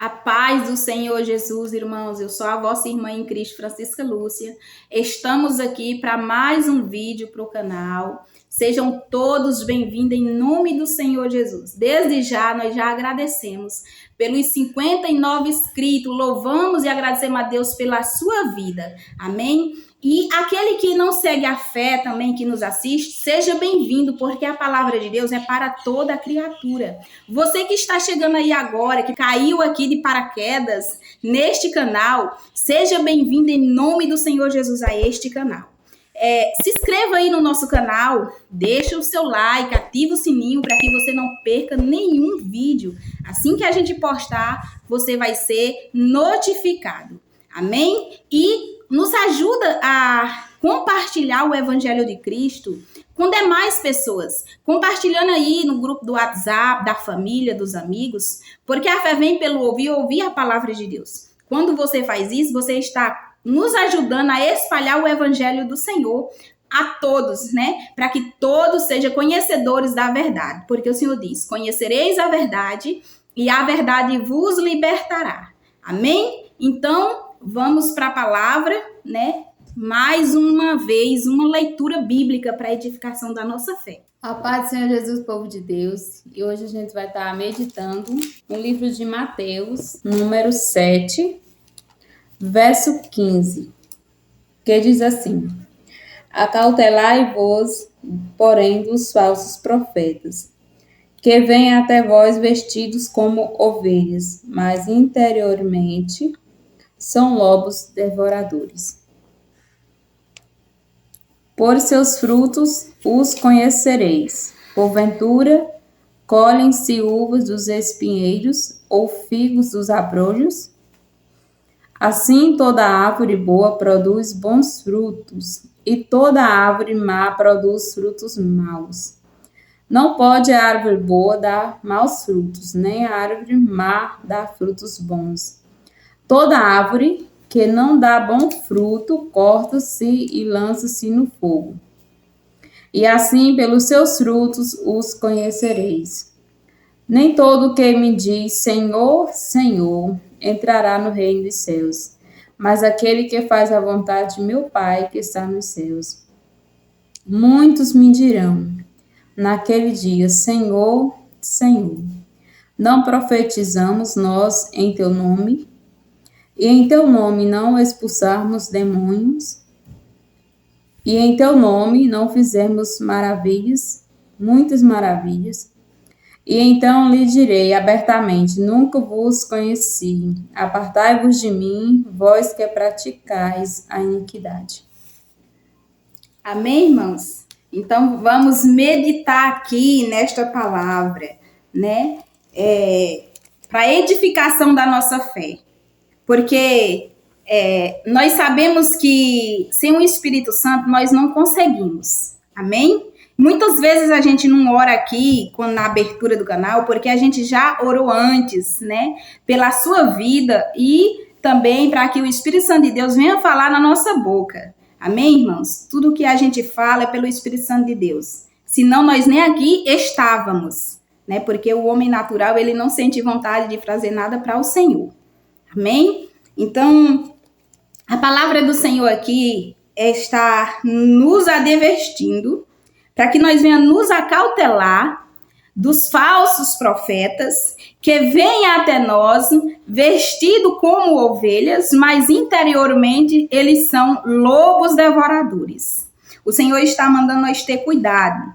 A paz do Senhor Jesus, irmãos. Eu sou a vossa irmã em Cristo, Francisca Lúcia. Estamos aqui para mais um vídeo para o canal. Sejam todos bem-vindos em nome do Senhor Jesus. Desde já, nós já agradecemos pelos 59 inscritos. Louvamos e agradecemos a Deus pela sua vida. Amém? E aquele que não segue a fé também, que nos assiste, seja bem-vindo, porque a palavra de Deus é para toda criatura. Você que está chegando aí agora, que caiu aqui de paraquedas neste canal, seja bem-vindo em nome do Senhor Jesus a este canal. Se inscreva aí no nosso canal, deixa o seu like, ativa o sininho para que você não perca nenhum vídeo. Assim que a gente postar, você vai ser notificado. Amém? E nos ajuda a compartilhar o Evangelho de Cristo com demais pessoas. Compartilhando aí no grupo do WhatsApp, da família, dos amigos. Porque a fé vem pelo ouvir a palavra de Deus. Quando você faz isso, você está nos ajudando a espalhar o Evangelho do Senhor a todos, né? Para que todos sejam conhecedores da verdade. Porque o Senhor diz, conhecereis a verdade e a verdade vos libertará. Amém? Então, vamos para a palavra, né? Mais uma vez, uma leitura bíblica para a edificação da nossa fé. A paz do Senhor Jesus, povo de Deus. E hoje a gente vai estar meditando no livro de Mateus, número 7, verso 15, que diz assim: Acautelai-vos, porém, dos falsos profetas, que vêm até vós vestidos como ovelhas, mas interiormente são lobos devoradores. Por seus frutos os conhecereis. Porventura, colhem-se uvas dos espinheiros ou figos dos abrolhos? Assim, toda árvore boa produz bons frutos, e toda árvore má produz frutos maus. Não pode a árvore boa dar maus frutos, nem a árvore má dar frutos bons. Toda árvore que não dá bom fruto, corta-se e lança-se no fogo. E assim, pelos seus frutos, os conhecereis. Nem todo que me diz Senhor, Senhor, entrará no reino dos céus, mas aquele que faz a vontade de meu Pai que está nos céus. Muitos me dirão, naquele dia, Senhor, Senhor, não profetizamos nós em teu nome? E em teu nome não expulsarmos demônios? E em teu nome não fizemos maravilhas, muitas maravilhas? E então lhe direi abertamente, nunca vos conheci, apartai-vos de mim, vós que praticais a iniquidade. Amém, irmãos? Então, vamos meditar aqui nesta palavra, né? Para a edificação da nossa fé. Porque nós sabemos que sem o Espírito Santo nós não conseguimos. Amém? Muitas vezes a gente não ora aqui na abertura do canal, porque a gente já orou antes, né? Pela sua vida e também para que o Espírito Santo de Deus venha falar na nossa boca. Amém, irmãos? Tudo que a gente fala é pelo Espírito Santo de Deus. Senão nós nem aqui estávamos, né? Porque o homem natural, ele não sente vontade de fazer nada para o Senhor. Amém? Então, a palavra do Senhor aqui está nos advertindo para que nós venhamos nos acautelar dos falsos profetas que vêm até nós vestidos como ovelhas, mas interiormente eles são lobos devoradores. O Senhor está mandando nós ter cuidado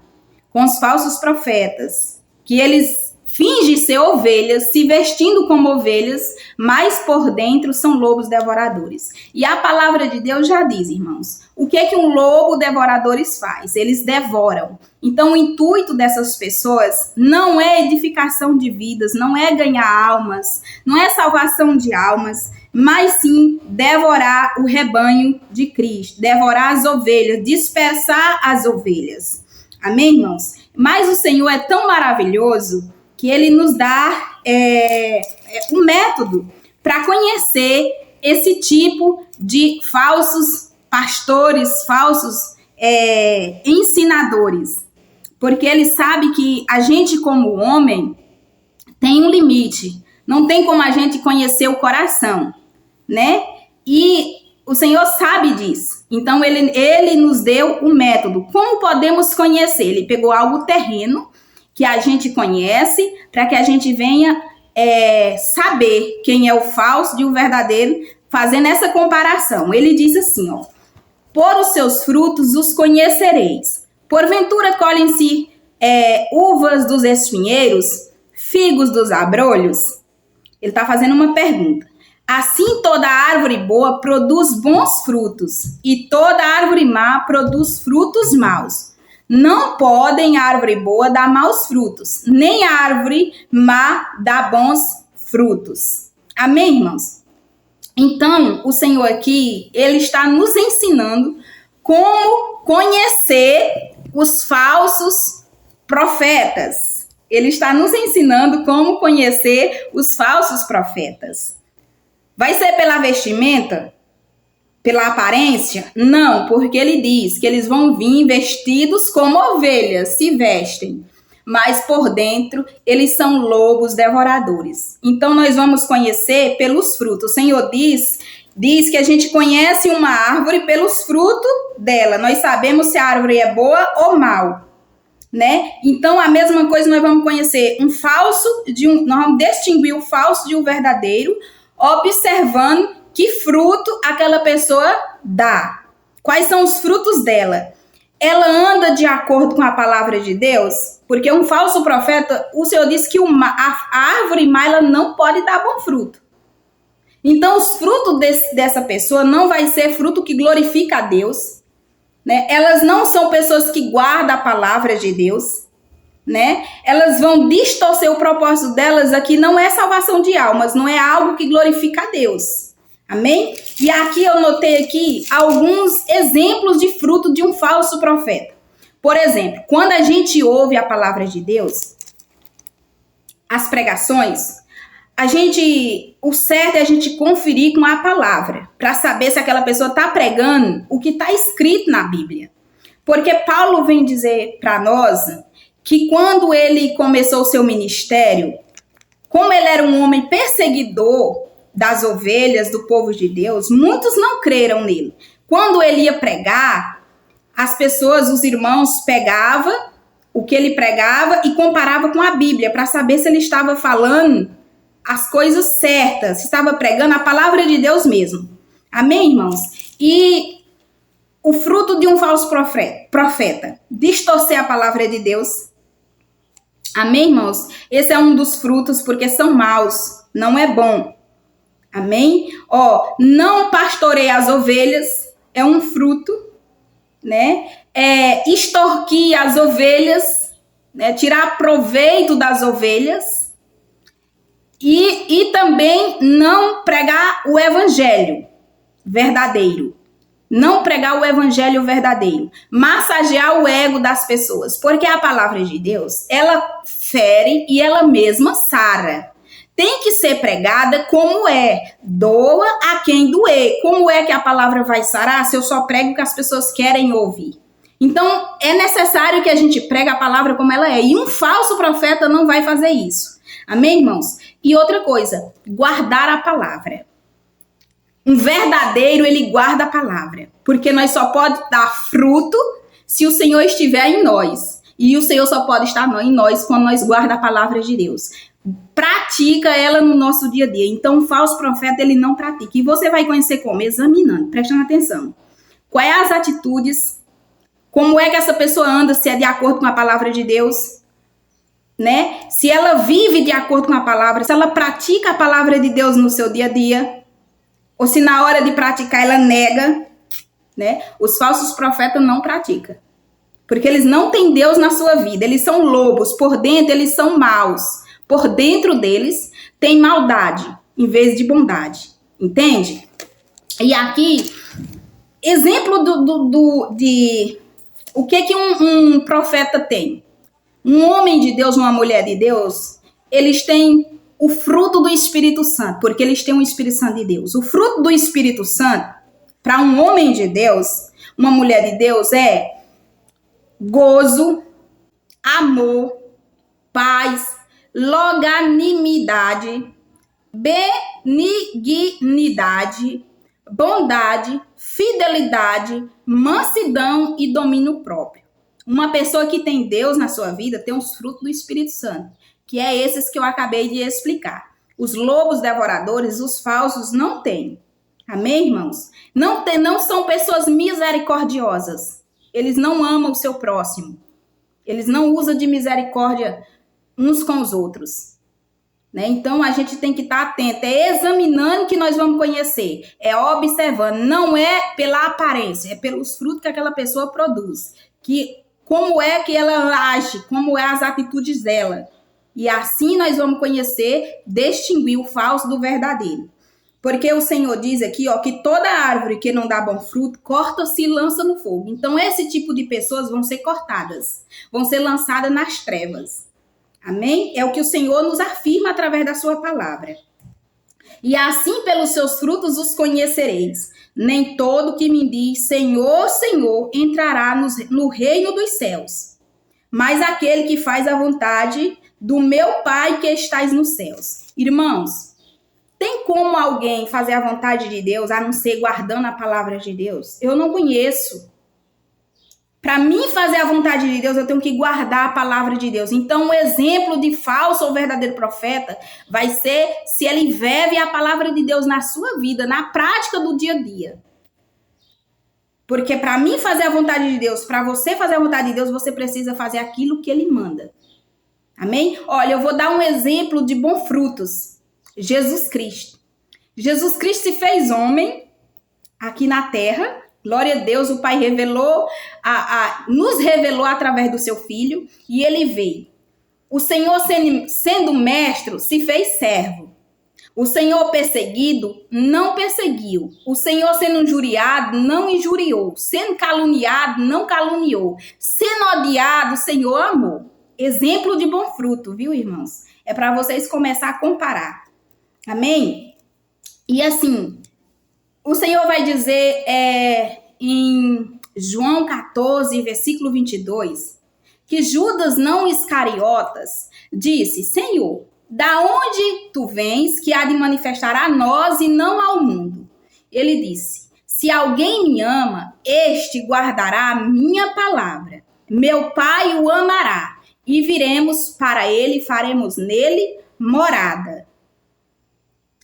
com os falsos profetas, que eles fingem ser ovelhas, se vestindo como ovelhas, mas por dentro são lobos devoradores. E a palavra de Deus já diz, irmãos, o que um lobo devoradores faz? Eles devoram. Então, o intuito dessas pessoas não é edificação de vidas, não é ganhar almas, não é salvação de almas, mas sim devorar o rebanho de Cristo, devorar as ovelhas, dispersar as ovelhas. Amém, irmãos? Mas o Senhor é tão maravilhoso que ele nos dá um método para conhecer esse tipo de falsos pastores, falsos ensinadores. Porque ele sabe que a gente, como homem, tem um limite. Não tem como a gente conhecer o coração, né? E o Senhor sabe disso. Então, ele nos deu o método. Como podemos conhecer? Ele pegou algo terreno, que a gente conhece, para que a gente venha saber quem é o falso de um verdadeiro, fazendo essa comparação. Ele diz assim, ó: por os seus frutos os conhecereis. Porventura colhem-se uvas dos espinheiros, figos dos abrolhos? Ele está fazendo uma pergunta. Assim toda árvore boa produz bons frutos, e toda árvore má produz frutos maus. Não podem a árvore boa dar maus frutos, nem a árvore má dar bons frutos. Amém, irmãos? Então, o Senhor aqui, ele está nos ensinando como conhecer os falsos profetas. Ele está nos ensinando como conhecer os falsos profetas. Vai ser pela vestimenta? Pela aparência? Não, porque ele diz que eles vão vir vestidos como ovelhas, se vestem. Mas por dentro, eles são lobos devoradores. Então, nós vamos conhecer pelos frutos. O Senhor diz que a gente conhece uma árvore pelos frutos dela. Nós sabemos se a árvore é boa ou mal, né? Então, a mesma coisa nós vamos conhecer um falso, nós vamos distinguir o falso de um verdadeiro, observando que fruto aquela pessoa dá. Quais são os frutos dela? Ela anda de acordo com a palavra de Deus? Porque um falso profeta, o Senhor disse que a árvore má, ela não pode dar bom fruto. Então, os frutos dessa pessoa não vai ser fruto que glorifica a Deus, né? Elas não são pessoas que guardam a palavra de Deus, né? Elas vão distorcer o propósito delas aqui, não é salvação de almas, não é algo que glorifica a Deus. Amém? E aqui eu notei aqui alguns exemplos de fruto de um falso profeta. Por exemplo, quando a gente ouve a palavra de Deus, as pregações, o certo é a gente conferir com a palavra, para saber se aquela pessoa está pregando o que está escrito na Bíblia. Porque Paulo vem dizer para nós que quando ele começou o seu ministério, como ele era um homem perseguidor das ovelhas do povo de Deus, muitos não creram nele. Quando ele ia pregar, as pessoas, os irmãos, pegavam o que ele pregava e comparavam com a Bíblia, para saber se ele estava falando as coisas certas, se estava pregando a palavra de Deus mesmo. Amém, irmãos? E o fruto de um falso profeta, distorcer a palavra de Deus. Amém, irmãos? Esse é um dos frutos, porque são maus, não é bom. Amém? Não pastorear as ovelhas é um fruto, né? Extorquir as ovelhas, né? Tirar proveito das ovelhas e também não pregar o evangelho verdadeiro. Não pregar o evangelho verdadeiro. Massagear o ego das pessoas. Porque a palavra de Deus, ela fere e ela mesma sara. Tem que ser pregada como é. Doa a quem doer. Como é que a palavra vai sarar se eu só prego o que as pessoas querem ouvir? Então, é necessário que a gente pregue a palavra como ela é. E um falso profeta não vai fazer isso. Amém, irmãos? E outra coisa, guardar a palavra. Um verdadeiro, ele guarda a palavra. Porque nós só pode dar fruto se o Senhor estiver em nós. E o Senhor só pode estar em nós quando nós guardamos a palavra de Deus. Pratica ela no nosso dia a dia. Então, o falso profeta, ele não pratica. E você vai conhecer como? Examinando, prestando atenção. Quais as atitudes? Como é que essa pessoa anda, se é de acordo com a palavra de Deus? Né? Se ela vive de acordo com a palavra, se ela pratica a palavra de Deus no seu dia a dia, ou se na hora de praticar ela nega, né? Os falsos profetas não praticam. Porque eles não têm Deus na sua vida. Eles são lobos. Por dentro, eles são maus. Por dentro deles, tem maldade, em vez de bondade. Entende? E aqui, exemplo de o que um profeta tem. Um homem de Deus, uma mulher de Deus, eles têm o fruto do Espírito Santo, porque eles têm o Espírito Santo de Deus. O fruto do Espírito Santo, para um homem de Deus, uma mulher de Deus, é gozo, amor, paz, longanimidade, benignidade, bondade, fidelidade, mansidão e domínio próprio. Uma pessoa que tem Deus na sua vida tem os frutos do Espírito Santo, que é esses que eu acabei de explicar. Os lobos devoradores, os falsos, não têm. Amém, irmãos? Não são pessoas misericordiosas. Eles não amam o seu próximo. Eles não usam de misericórdia uns com os outros. Né? Então, a gente tem que estar atento. É examinando que nós vamos conhecer. É observando. Não é pela aparência. É pelos frutos que aquela pessoa produz. Como é que ela age. Como é as atitudes dela. E assim nós vamos conhecer, distinguir o falso do verdadeiro. Porque o Senhor diz aqui, ó, que toda árvore que não dá bom fruto, corta-se e lança no fogo. Então, esse tipo de pessoas vão ser cortadas. Vão ser lançadas nas trevas. Amém? É o que o Senhor nos afirma através da sua palavra. E assim, pelos seus frutos, os conhecereis. Nem todo que me diz, Senhor, Senhor, entrará no reino dos céus. Mas aquele que faz a vontade do meu Pai que estais nos céus. Irmãos, tem como alguém fazer a vontade de Deus, a não ser guardando a palavra de Deus? Eu não conheço. Para mim fazer a vontade de Deus, eu tenho que guardar a palavra de Deus. Então, o exemplo de falso ou verdadeiro profeta vai ser se ele vive a palavra de Deus na sua vida, na prática do dia a dia. Porque para mim fazer a vontade de Deus, para você fazer a vontade de Deus, você precisa fazer aquilo que ele manda. Amém? Olha, eu vou dar um exemplo de bons frutos. Jesus Cristo. Jesus Cristo se fez homem aqui na terra. Glória a Deus, o Pai nos revelou através do seu Filho. E ele veio. O Senhor, sendo mestre, se fez servo. O Senhor perseguido, não perseguiu. O Senhor sendo injuriado, não injuriou. Sendo caluniado, não caluniou. Sendo odiado, o Senhor amou. Exemplo de bom fruto, viu, irmãos? É para vocês começar a comparar. Amém? E assim, o Senhor vai dizer em João 14, versículo 22, que Judas, não Iscariotas, disse, Senhor, da onde tu vens que há de manifestar a nós e não ao mundo? Ele disse, se alguém me ama, este guardará a minha palavra. Meu Pai o amará. E viremos para ele e faremos nele morada.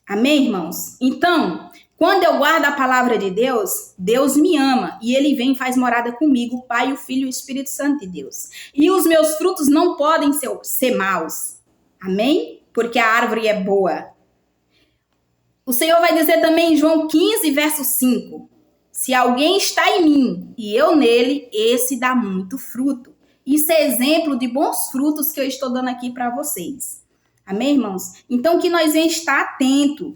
Amém, irmãos? Então, quando eu guardo a palavra de Deus, Deus me ama. E ele vem e faz morada comigo, o Pai, o Filho e o Espírito Santo de Deus. E os meus frutos não podem ser maus. Amém? Porque a árvore é boa. O Senhor vai dizer também em João 15, verso 5. Se alguém está em mim e eu nele, esse dá muito fruto. Isso é exemplo de bons frutos que eu estou dando aqui para vocês. Amém, irmãos? Então, que nós venhamos estar atentos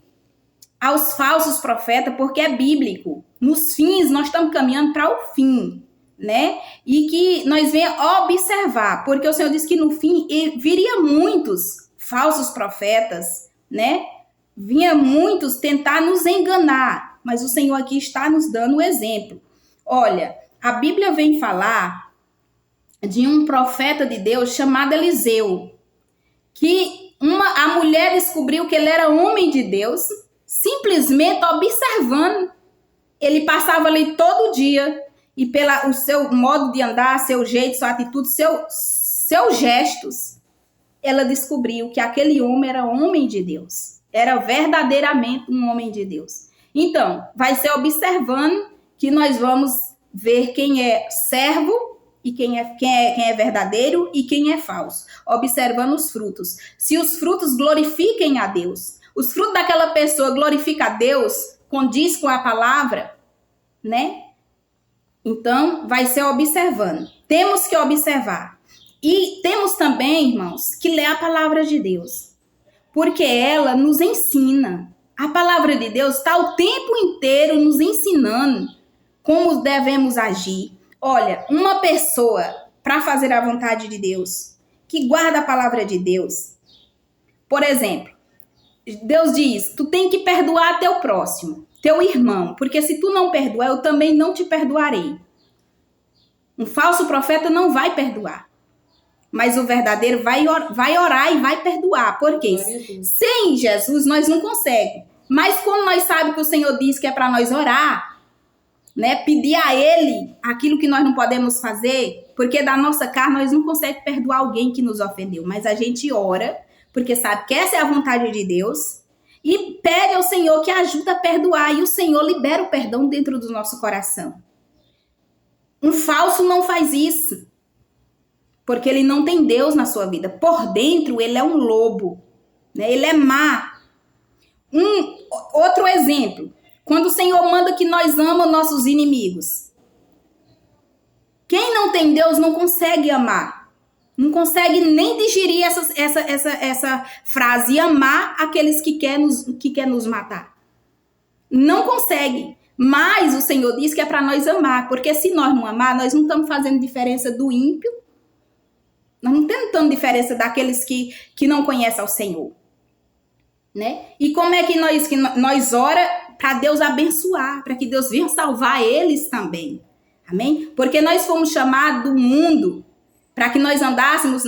aos falsos profetas, porque é bíblico. Nos fins, nós estamos caminhando para o fim, né? E que nós venhamos observar, porque o Senhor disse que no fim viria muitos falsos profetas, né? Vinha muitos tentar nos enganar, mas o Senhor aqui está nos dando o exemplo. Olha, a Bíblia vem falar de um profeta de Deus chamado Eliseu, que a mulher descobriu que ele era homem de Deus, simplesmente observando. Ele passava ali todo dia e pelo seu modo de andar, seu jeito, sua atitude, seus gestos, ela descobriu que aquele homem era homem de Deus. Era verdadeiramente um homem de Deus. Então, vai ser observando que nós vamos ver quem é servo e quem é verdadeiro e quem é falso. Observando os frutos. Se os frutos glorifiquem a Deus, os frutos daquela pessoa glorificam a Deus, condiz com a palavra, né? Então, vai ser observando. Temos que observar. E temos também, irmãos, que ler a palavra de Deus. Porque ela nos ensina. A palavra de Deus está o tempo inteiro nos ensinando como devemos agir. Olha, uma pessoa, para fazer a vontade de Deus, que guarda a palavra de Deus, por exemplo, Deus diz, tu tem que perdoar teu próximo, teu irmão, porque se tu não perdoar, eu também não te perdoarei. Um falso profeta não vai perdoar. mas o verdadeiro vai orar e vai perdoar. Por quê? Sem Jesus nós não conseguimos. Mas como nós sabemos que o Senhor diz que é para nós orar, né, pedir a Ele aquilo que nós não podemos fazer, porque da nossa carne nós não conseguimos perdoar alguém que nos ofendeu, mas a gente ora, porque sabe que essa é a vontade de Deus, e pede ao Senhor que ajude a perdoar, e o Senhor libera o perdão dentro do nosso coração. Um falso não faz isso, porque ele não tem Deus na sua vida. Por dentro ele é um lobo, né? Ele é má. Outro exemplo, quando o Senhor manda que nós amamos nossos inimigos. Quem não tem Deus não consegue amar. Não consegue nem digerir essa frase, amar aqueles que quer nos matar. Não consegue. Mas o Senhor diz que é para nós amar, porque se nós não amar, nós não estamos fazendo diferença do ímpio, nós não estamos tendo diferença daqueles que não conhecem ao Senhor. Né? E como é que nós ora para Deus abençoar, para que Deus venha salvar eles também. Amém? Porque nós fomos chamados do mundo para que nós andássemos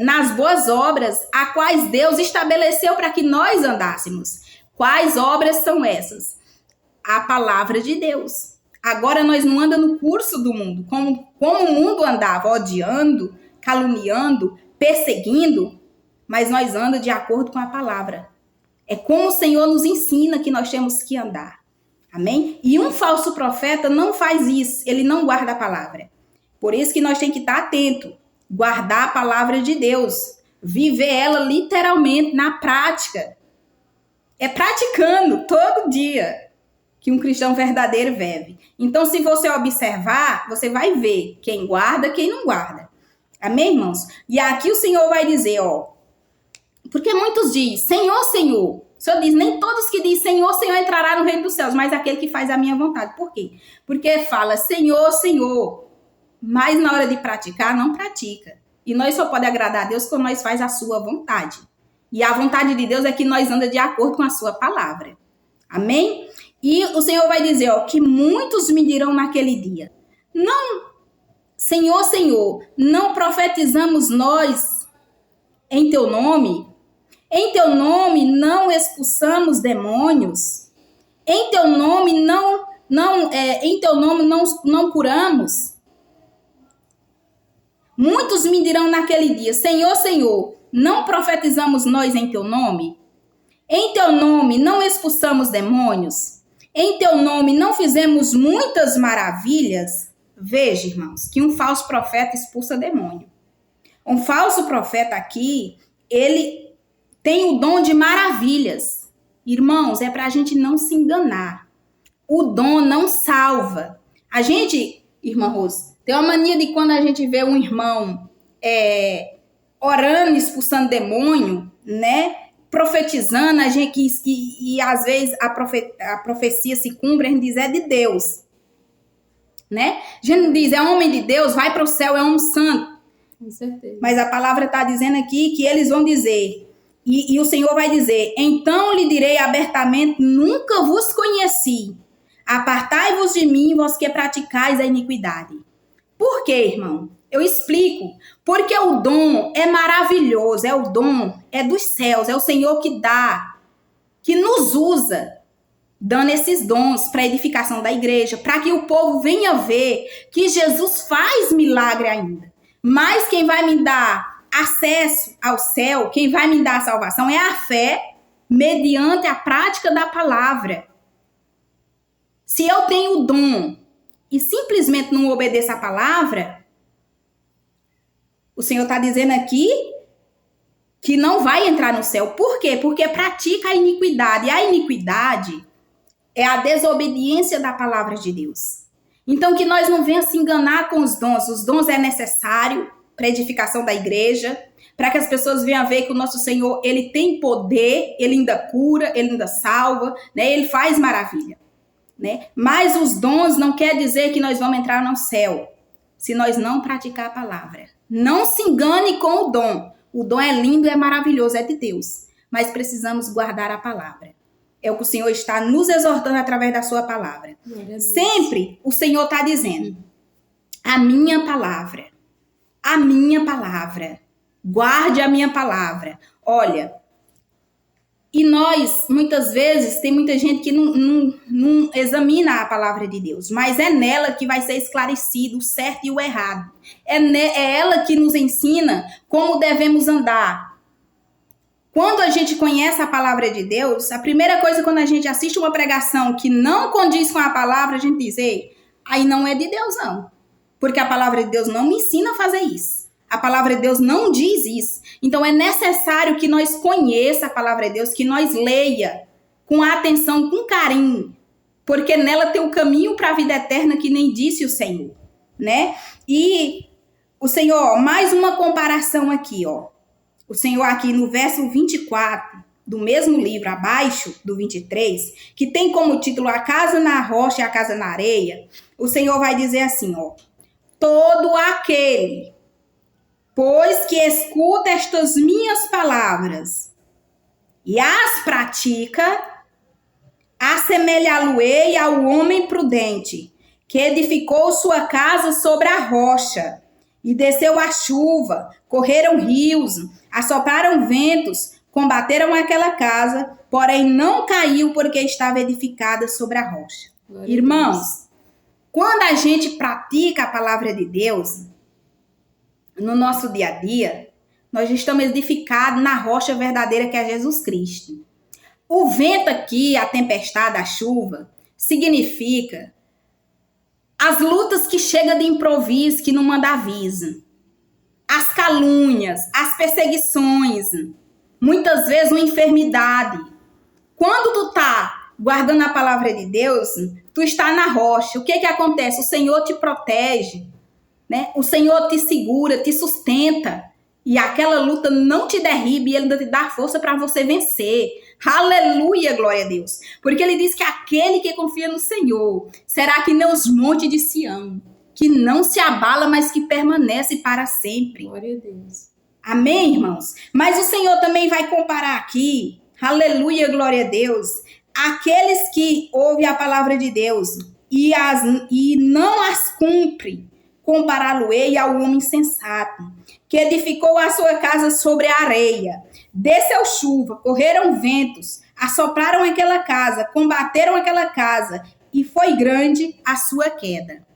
nas boas obras, a quais Deus estabeleceu para que nós andássemos. Quais obras são essas? A palavra de Deus. Agora nós não andamos no curso do mundo, como o mundo andava, odiando, caluniando, perseguindo, mas nós andamos de acordo com a palavra. É como o Senhor nos ensina que nós temos que andar. Amém? E um falso profeta não faz isso, ele não guarda a palavra. Por isso que nós temos que estar atentos, guardar a palavra de Deus, viver ela literalmente na prática. É praticando todo dia que um cristão verdadeiro vive. Então, se você observar, você vai ver quem guarda, quem não guarda. Amém, irmãos? E aqui o Senhor vai dizer, porque muitos dizem, Senhor, Senhor. O Senhor diz, nem todos que dizem Senhor, Senhor entrará no reino dos céus, mas aquele que faz a minha vontade. Por quê? Porque fala Senhor, Senhor, mas na hora de praticar, não pratica. E nós só podemos agradar a Deus quando nós faz a sua vontade. E a vontade de Deus é que nós andamos de acordo com a sua palavra. Amém? E o Senhor vai dizer, que muitos me dirão naquele dia, não, Senhor, Senhor, não profetizamos nós em teu nome? Em teu nome não expulsamos demônios? Em teu nome não curamos? Muitos me dirão naquele dia, Senhor, Senhor, não profetizamos nós em teu nome? Em teu nome não expulsamos demônios? Em teu nome não fizemos muitas maravilhas? Veja, irmãos, que um falso profeta expulsa demônio. Um falso profeta aqui, ele tem o dom de maravilhas. Irmãos, é para a gente não se enganar. O dom não salva. A gente, irmã Rose, tem uma mania de quando a gente vê um irmão orando, expulsando demônio, né? Profetizando, a gente, e às vezes a profecia se cumpre, a gente diz, é de Deus. Né? A gente não diz, é homem de Deus, vai para o céu, é um santo. Com certeza. Mas a palavra está dizendo aqui que eles vão dizer, e o Senhor vai dizer, então lhe direi abertamente, nunca vos conheci. Apartai-vos de mim, vós que praticais a iniquidade. Por quê, irmão? Eu explico. Porque o dom é maravilhoso, o dom é dos céus, é o Senhor que dá, que nos usa, dando esses dons para a edificação da igreja, para que o povo venha ver que Jesus faz milagre ainda. Mas quem vai me dar acesso ao céu, quem vai me dar a salvação é a fé mediante a prática da palavra. Se eu tenho o dom e simplesmente não obedeço a palavra, o Senhor está dizendo aqui que não vai entrar no céu. Por quê? Porque pratica a iniquidade. E a iniquidade é a desobediência da palavra de Deus. Então, que nós não venhamos se enganar com os dons. Os dons é necessário para a edificação da igreja, para que as pessoas venham ver que o nosso Senhor, ele tem poder, ele ainda cura, ele ainda salva, né? Ele faz maravilha. Né? Mas os dons não quer dizer que nós vamos entrar no céu se nós não praticar a palavra. Não se engane com o dom. O dom é lindo, é maravilhoso, é de Deus. Mas precisamos guardar a palavra. É o que o Senhor está nos exortando através da sua palavra. Sempre o Senhor está dizendo, a minha palavra, a minha palavra. Guarde a minha palavra. Olha, e nós, muitas vezes, tem muita gente que não examina a palavra de Deus, mas é nela que vai ser esclarecido o certo e o errado. É ela que nos ensina como devemos andar. Quando a gente conhece a palavra de Deus, a primeira coisa quando a gente assiste uma pregação que não condiz com a palavra, a gente diz, ei, aí não é de Deus não. Porque a palavra de Deus não me ensina a fazer isso. A palavra de Deus não diz isso. Então é necessário que nós conheça a palavra de Deus, que nós leia com atenção, com carinho, porque nela tem o caminho para a vida eterna que nem disse o Senhor, né? E o Senhor, mais uma comparação aqui, ó. O Senhor aqui no verso 24 do mesmo livro, abaixo do 23, que tem como título A Casa na Rocha e a Casa na Areia, o Senhor vai dizer assim, ó. Todo aquele, pois que escuta estas minhas palavras e as pratica, assemelhá-lo-ei ao homem prudente, que edificou sua casa sobre a rocha, e desceu a chuva, correram rios, assopraram ventos, combateram aquela casa, porém não caiu porque estava edificada sobre a rocha. Irmãos, quando a gente pratica a palavra de Deus, no nosso dia a dia, nós estamos edificados na rocha verdadeira que é Jesus Cristo. O vento aqui, a tempestade, a chuva, significa as lutas que chegam de improviso, que não manda aviso. As calúnias, as perseguições, muitas vezes uma enfermidade. Quando tu tá guardando a palavra de Deus, tu está na rocha. O que acontece? O Senhor te protege, né? O Senhor te segura, te sustenta. E aquela luta não te derriba e Ele te dá força para você vencer. Aleluia, glória a Deus. Porque Ele diz que aquele que confia no Senhor será que nem os montes de Sião, que não se abala, mas que permanece para sempre. Glória a Deus. Amém, irmãos? Mas o Senhor também vai comparar aqui, aleluia, glória a Deus, aqueles que ouvem a palavra de Deus e não as cumprem, compará-lo-ei ao homem sensato, que edificou a sua casa sobre a areia. Desceu chuva, correram ventos, assopraram aquela casa, combateram aquela casa, e foi grande a sua queda.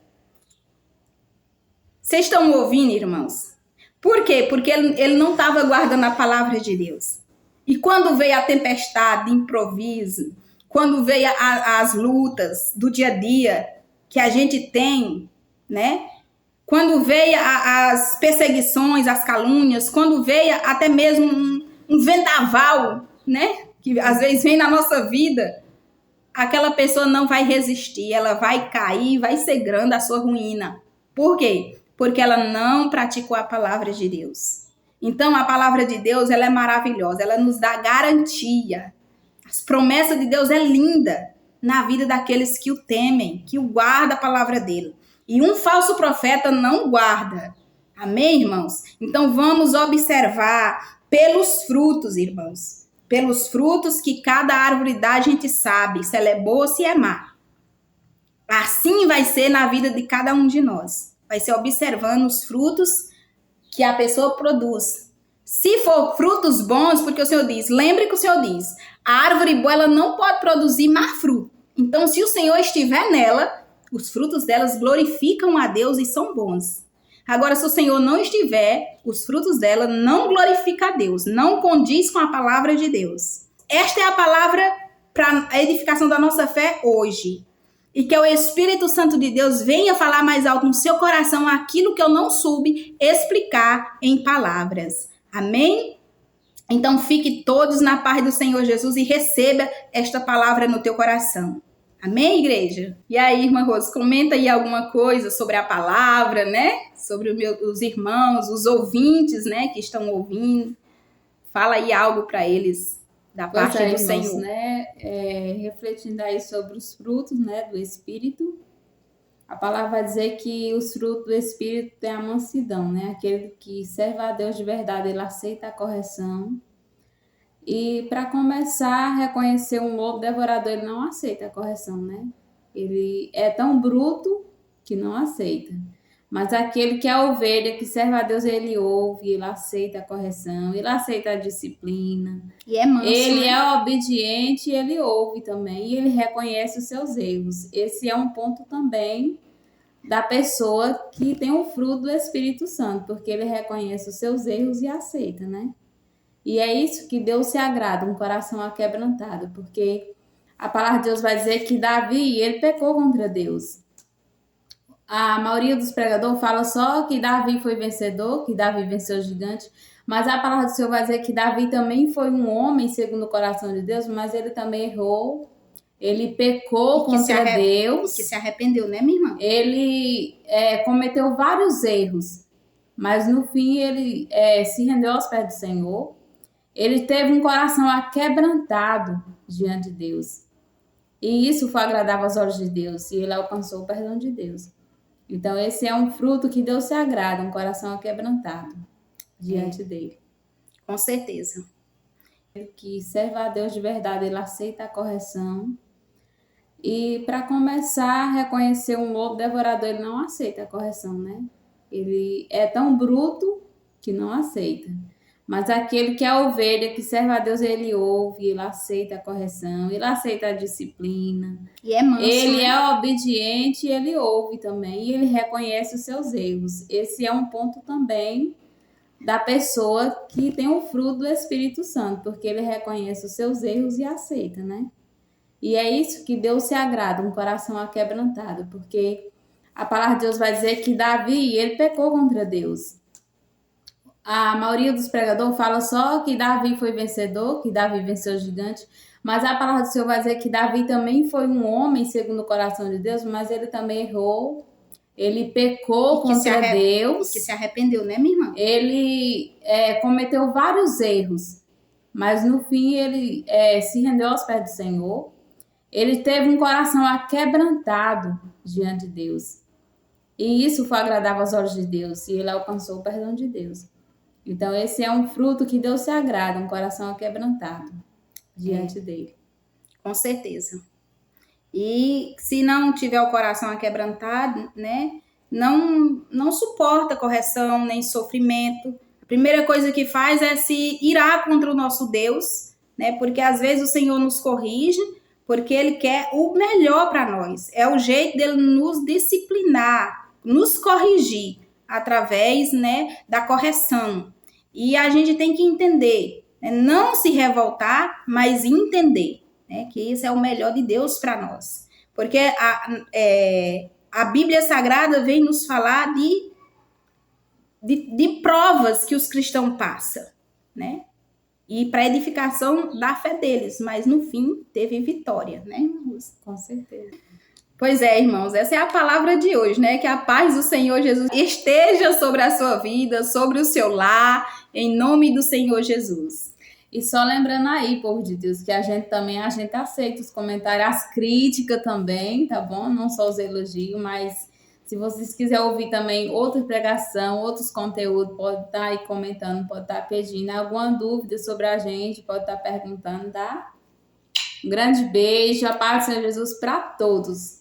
Vocês estão ouvindo, irmãos? Por quê? Porque ele não estava guardando a palavra de Deus. E quando veio a tempestade de improviso, quando veio as lutas do dia a dia que a gente tem, né? Quando veio as perseguições, as calúnias, quando veio até mesmo um vendaval, né? Que às vezes vem na nossa vida, aquela pessoa não vai resistir, ela vai cair, vai ser grande a sua ruína. Por quê? Porque ela não praticou a palavra de Deus. Então, a palavra de Deus, ela é maravilhosa, ela nos dá garantia. As promessas de Deus é linda na vida daqueles que o temem, que o guardam a palavra dele. E um falso profeta não guarda. Amém, irmãos? Então, vamos observar pelos frutos, irmãos. Pelos frutos que cada árvore dá, a gente sabe se ela é boa ou se é má. Assim vai ser na vida de cada um de nós. Vai ser observando os frutos que a pessoa produz. Se for frutos bons, porque o Senhor diz, lembre que o Senhor diz, a árvore boa ela não pode produzir má fruto. Então, se o Senhor estiver nela, os frutos delas glorificam a Deus e são bons. Agora, se o Senhor não estiver, os frutos dela não glorificam a Deus, não condiz com a palavra de Deus. Esta é a palavra para a edificação da nossa fé hoje. E que o Espírito Santo de Deus venha falar mais alto no seu coração aquilo que eu não soube explicar em palavras. Amém? Então, fique todos na paz do Senhor Jesus e receba esta palavra no teu coração. Amém, igreja? E aí, irmã Rose, comenta aí alguma coisa sobre a palavra, né? Sobre os irmãos, os ouvintes, né? Que estão ouvindo. Fala aí algo para eles da parte do irmãos, Senhor. Né? Refletindo aí sobre os frutos, né, do Espírito. A palavra vai dizer que os frutos do Espírito têm a mansidão, né? Aquele que serve a Deus de verdade, ele aceita a correção. E para começar a reconhecer um lobo devorador, ele não aceita a correção, né? Ele é tão bruto que não aceita. Mas aquele que é a ovelha, que serve a Deus, ele ouve, ele aceita a correção, ele aceita a disciplina. E é manso, Ele né? é obediente, ele ouve também, e ele reconhece os seus erros. Esse é um ponto também da pessoa que tem o fruto do Espírito Santo, porque ele reconhece os seus erros e aceita, né? E é isso que Deus se agrada, um coração aquebrantado, porque a palavra de Deus vai dizer que Davi, ele pecou contra Deus. A maioria dos pregadores fala só que Davi foi vencedor, que Davi venceu o gigante, mas a palavra do Senhor vai dizer que Davi também foi um homem segundo o coração de Deus, mas ele também errou, ele pecou contra Deus. E que se arrependeu, né, minha irmã? Ele cometeu vários erros, mas no fim ele se rendeu aos pés do Senhor. Ele teve um coração aquebrantado diante de Deus. E isso foi agradável aos olhos de Deus, e ele alcançou o perdão de Deus. Então, esse é um fruto que Deus se agrada, um coração aquebrantado diante dele. Com certeza. Ele que serve a Deus de verdade, ele aceita a correção. E para começar a reconhecer um lobo devorador, ele não aceita a correção, né? Ele é tão bruto que não aceita. Mas aquele que é a ovelha, que serve a Deus, ele ouve, ele aceita a correção, ele aceita a disciplina. E é manso, Ele né? é obediente, ele ouve também, e ele reconhece os seus erros. Esse é um ponto também da pessoa que tem o fruto do Espírito Santo, porque ele reconhece os seus erros e aceita, né? E é isso que Deus se agrada, um coração aquebrantado, porque a palavra de Deus vai dizer que Davi, ele pecou contra Deus. A maioria dos pregadores fala só que Davi foi vencedor, que Davi venceu o gigante, mas a palavra do Senhor vai dizer que Davi também foi um homem segundo o coração de Deus, mas ele também errou, ele pecou contra Deus. E que se arrependeu, né, minha irmã? Ele cometeu vários erros, mas no fim ele se rendeu aos pés do Senhor. Ele teve um coração aquebrantado diante de Deus. E isso foi agradável aos olhos de Deus, e ele alcançou o perdão de Deus. Então, esse é um fruto que Deus se agrada, um coração aquebrantado diante dele. Com certeza. E se não tiver o coração aquebrantado, né, não suporta correção nem sofrimento. A primeira coisa que faz é se irar contra o nosso Deus, né, porque às vezes o Senhor nos corrige, porque Ele quer o melhor para nós. É o jeito dele nos disciplinar, nos corrigir através, né, da correção. E a gente tem que entender, né, não se revoltar, mas entender, né, que isso é o melhor de Deus para nós. Porque a Bíblia Sagrada vem nos falar de provas que os cristãos passam, né? E para edificação da fé deles, mas no fim teve vitória, né, irmãos? Com certeza. Pois é, irmãos, essa é a palavra de hoje, né? Que a paz do Senhor Jesus esteja sobre a sua vida, sobre o seu lar, em nome do Senhor Jesus. E só lembrando aí, povo de Deus, que a gente aceita os comentários, as críticas também, tá bom? Não só os elogios, mas se vocês quiserem ouvir também outra pregação, outros conteúdos, pode estar aí comentando, pode estar pedindo alguma dúvida sobre a gente, pode estar perguntando, tá? Um grande beijo, a paz do Senhor Jesus para todos.